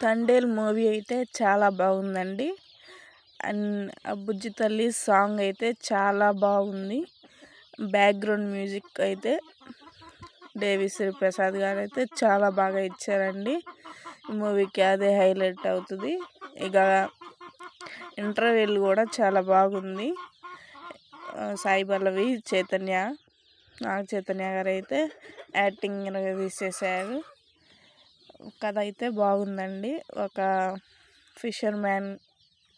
Thandel movie అయితే చాలా బాగుందండి. అండ్ ఆ బుజ్జి తల్లి సాంగ్ అయితే చాలా బాగుంది. బ్యాక్గ్రౌండ్ మ్యూజిక్ అయితే దేవిశ్రీ ప్రసాద్ గారు అయితే చాలా బాగా ఇచ్చారండి. ఈ మూవీకి అదే హైలైట్ అవుతుంది. ఇక ఇంటర్వ్యూలు కూడా చాలా బాగుంది. సాయి పల్లవి, నాగ చైతన్య గారు అయితే యాక్టింగ్ తీసేసారు. కథ అయితే బాగుందండి. ఒక ఫిషర్ మ్యాన్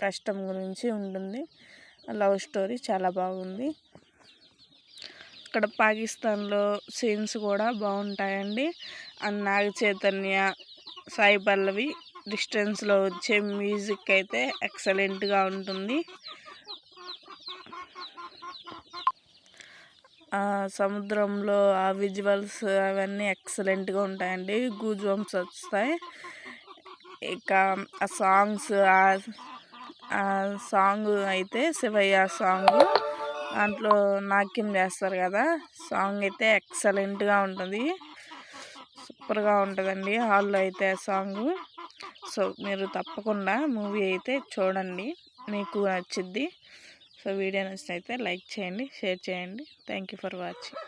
కష్టం గురించి ఉంటుంది. లవ్ స్టోరీ చాలా బాగుంది. ఇక్కడ పాకిస్తాన్లో సీన్స్ కూడా బాగుంటాయండి. అండ్ నాగ చైతన్య, సాయి పల్లవి డిస్టెన్స్లో వచ్చే మ్యూజిక్ అయితే ఎక్సలెంట్గా ఉంటుంది. సముద్రంలో ఆ విజువల్స్ అవన్నీ ఎక్సలెంట్గా ఉంటాయండి. గూజ్ బంప్స్ వస్తాయి. ఇక ఆ సాంగ్ అయితే శివయ్య సాంగ్, దాంట్లో నాట్యం చేస్తారు కదా, సాంగ్ అయితే ఎక్సలెంట్గా ఉంటుంది. సూపర్గా ఉంటుందండి హాల్లో అయితే ఆ సాంగ్. సో మీరు తప్పకుండా మూవీ అయితే చూడండి, మీకు నచ్చిద్ది. సో వీడియో నచ్చినైతే లైక్ చేయండి, షేర్ చేయండి. Thank you for watching.